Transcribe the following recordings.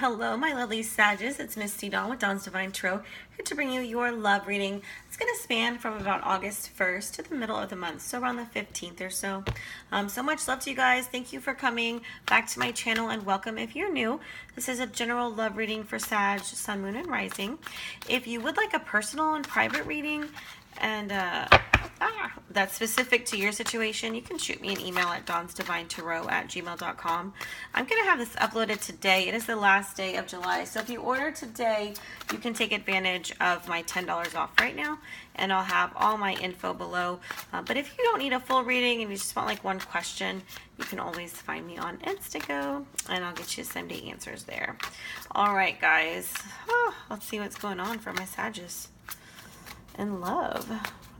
Hello, my lovely Sagittarius. It's Misty Dawn with Dawn's Divine Tarot, here to bring you your love reading. It's going to span from about August 1st to the middle of the month, so around the 15th or so. So much love to you guys. Thank you for coming back to my channel, and welcome if you're new. This is a general love reading for Sag, Sun, Moon, and Rising. If you would like a personal and private reading, and that's specific to your situation, you can shoot me an email at dawnsdivinetarot@gmail.com. I'm going to have this uploaded today. It is the last day of July. So if you order today, you can take advantage of my $10 off right now. And I'll have all my info below. But if you don't need a full reading and you just want like one question, you can always find me on Instago. And I'll get you same day answers there. All right, guys. Let's see what's going on for my Sagittarius in love.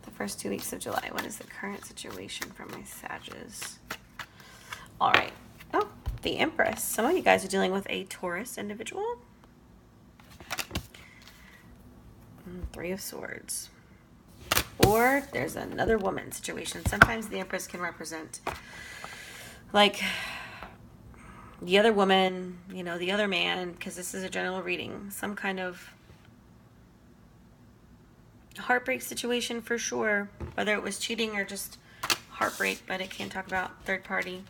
The first 2 weeks of July. What is the current situation for my Sagittarius? All right. Oh, the Empress. Some of you guys are dealing with a Taurus individual. Three of Swords. Or there's another woman situation. Sometimes the Empress can represent like the other woman, you know, the other man, because this is a general reading. Some kind of heartbreak situation for sure, whether it was cheating or just heartbreak, but it can talk about third party.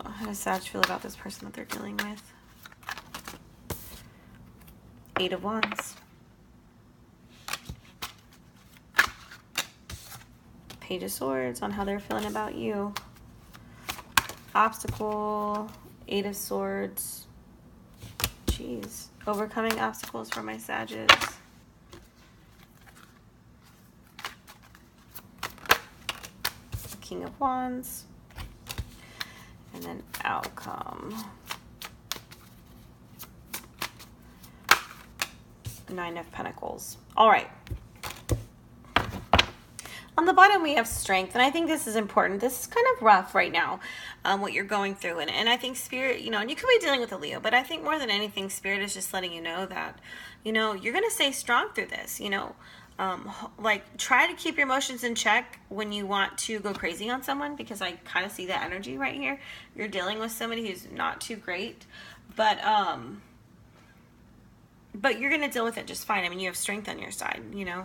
How does Sag feel about this person that they're dealing with? Eight of Wands. Page of Swords on how they're feeling about you. Obstacle. Eight of Swords. Jeez. Overcoming obstacles for my Sagittarius. King of Wands, and then outcome. Nine of Pentacles. All right. On the bottom, we have strength, and I think this is important. This is kind of rough right now, what you're going through, and I think Spirit, you know, and you could be dealing with a Leo, but I think more than anything, Spirit is just letting you know that, you know, you're going to stay strong through this, you know. Like, try to keep your emotions in check when you want to go crazy on someone, because I kind of see that energy right here. You're dealing with somebody who's not too great, but you're going to deal with it just fine. I mean, you have strength on your side, you know.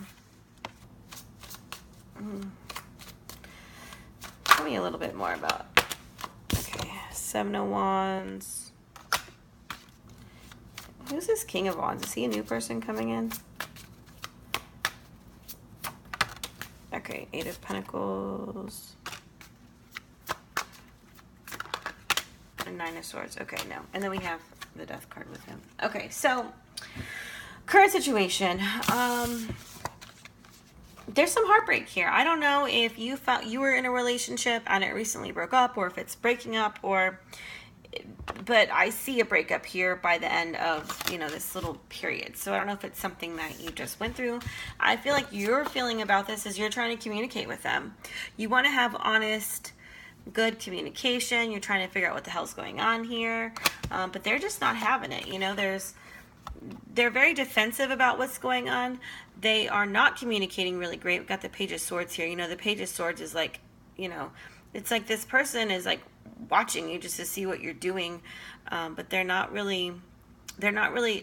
Tell me a little bit more about, okay, Seven of Wands. Who's this King of Wands? Is he a new person coming in? Okay, Eight of Pentacles. And Nine of Swords. Okay, no. And then we have the Death card with him. Okay, so current situation. There's some heartbreak here. I don't know if you felt you were in a relationship and it recently broke up, or if it's breaking up, or... But I see a breakup here by the end of, you know, this little period. So I don't know if it's something that you just went through. I feel like your feeling about this is you're trying to communicate with them. You want to have honest, good communication. You're trying to figure out what the hell's going on here. But they're just not having it. You know, they're very defensive about what's going on. They are not communicating really great. We've got the Page of Swords here. You know, the Page of Swords is like, you know, it's like this person is like watching you just to see what you're doing, but they're not really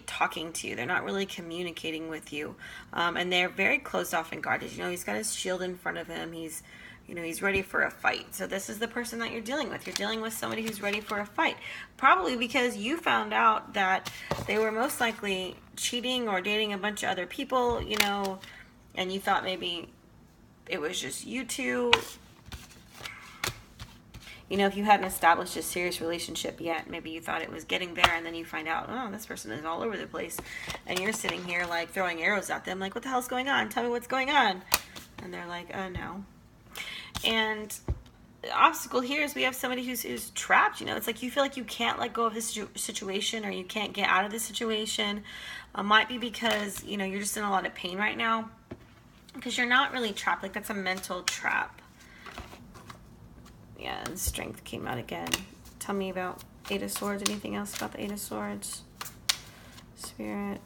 talking to you. They're not really communicating with you, and they're very closed off and guarded. You know, he's got his shield in front of him. He's, you know, he's ready for a fight. So this is the person that you're dealing with. You're dealing with somebody who's ready for a fight, probably because you found out that they were most likely cheating or dating a bunch of other people, you know, and you thought maybe it was just you two. You know, if you hadn't established a serious relationship yet, maybe you thought it was getting there, and then you find out, oh, this person is all over the place. And you're sitting here, like, throwing arrows at them, like, what the hell's going on? Tell me what's going on. And they're like, oh, no. And the obstacle here is we have somebody who's trapped. You know, it's like you feel like you can't let go of this situation, or you can't get out of this situation. Might be because, you know, you're just in a lot of pain right now, because you're not really trapped. Like, that's a mental trap. Yeah, and strength came out again. Tell me about Eight of Swords. Anything else about the Eight of Swords? Spirit.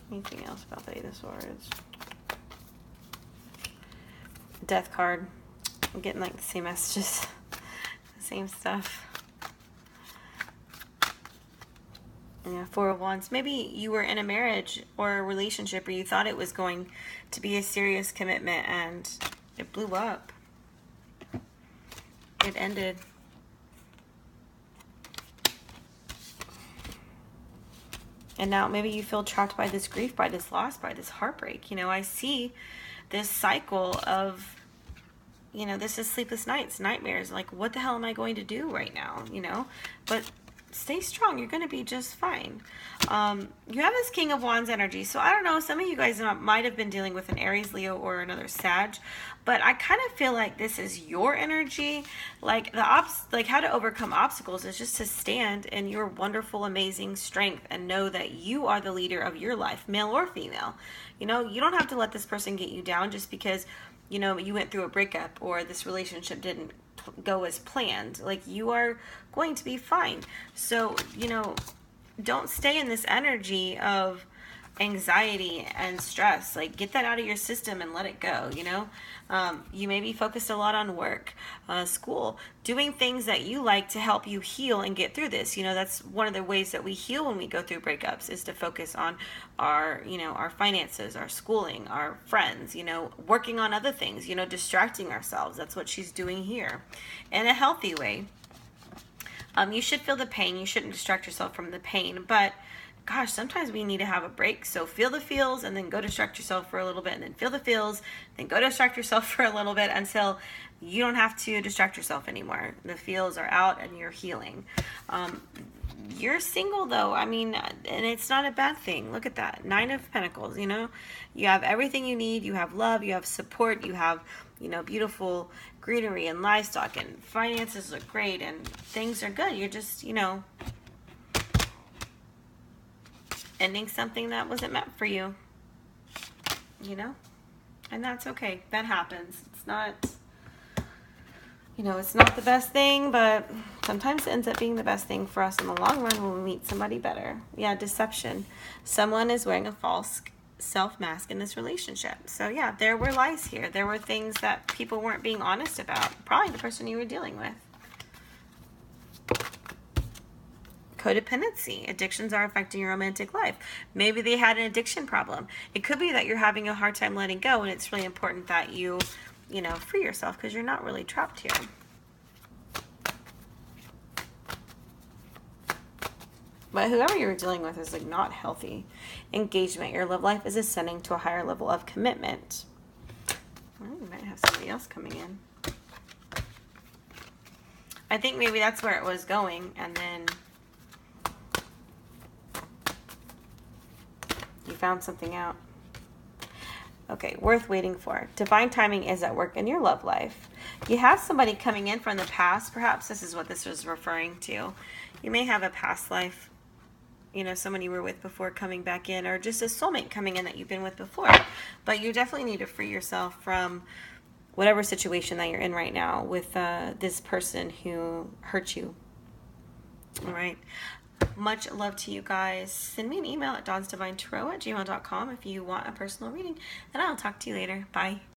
Anything else about the Eight of Swords? Death card. I'm getting like the same messages, the same stuff. Yeah, Four of Wands. Maybe you were in a marriage or a relationship where you thought it was going to be a serious commitment and it blew up. It ended. And now maybe you feel trapped by this grief, by this loss, by this heartbreak. You know, I see this cycle of, you know, this is sleepless nights, nightmares. Like, what the hell am I going to do right now? You know, but stay strong. You're going to be just fine. You have this King of Wands energy. So I don't know, some of you guys might have been dealing with an Aries, Leo, or another Sag, but I kind of feel like this is your energy. Like like how to overcome obstacles is just to stand in your wonderful, amazing strength and know that you are the leader of your life, male or female. You know, you don't have to let this person get you down just because, you know, you went through a breakup or this relationship didn't go as planned. Like, you are going to be fine. So, you know, don't stay in this energy of anxiety and stress. Like, get that out of your system and let it go. You know, you may be focused a lot on work, school, doing things that you like to help you heal and get through this. You know, that's one of the ways that we heal when we go through breakups, is to focus on our, you know, our finances, our schooling, our friends, you know, working on other things, you know, distracting ourselves. That's what she's doing here in a healthy way. You should feel the pain. You shouldn't distract yourself from the pain, but gosh, sometimes we need to have a break. So feel the feels and then go distract yourself for a little bit, and then feel the feels, then go distract yourself for a little bit until you don't have to distract yourself anymore. The feels are out and you're healing. You're single though. I mean, and it's not a bad thing. Look at that. 9 of Pentacles, you know, you have everything you need. You have love, you have support, you have, you know, beautiful greenery and livestock, and finances look great and things are good. You're just, you know, ending something that wasn't meant for you, you know, and that's okay. That happens. It's not, you know, it's not the best thing, but sometimes it ends up being the best thing for us in the long run when we meet somebody better. Yeah, deception. Someone is wearing a false self-mask in this relationship. So yeah, there were lies here. There were things that people weren't being honest about. Probably the person you were dealing with. Codependency. Addictions are affecting your romantic life. Maybe they had an addiction problem. It could be that you're having a hard time letting go, and it's really important that you know, free yourself, because you're not really trapped here. But whoever you're dealing with is like not healthy. Engagement. Your love life is ascending to a higher level of commitment. Well, you might have somebody else coming in. I think maybe that's where it was going, and then you found something out. Okay, worth waiting for. Divine timing is at work in your love life. You have somebody coming in from the past. Perhaps this is what this was referring to. You may have a past life, you know, someone you were with before coming back in, or just a soulmate coming in that you've been with before. But you definitely need to free yourself from whatever situation that you're in right now with this person who hurt you. All right. Much love to you guys. Send me an email at dawnsdivinetarot@gmail.com if you want a personal reading, and I'll talk to you later. Bye.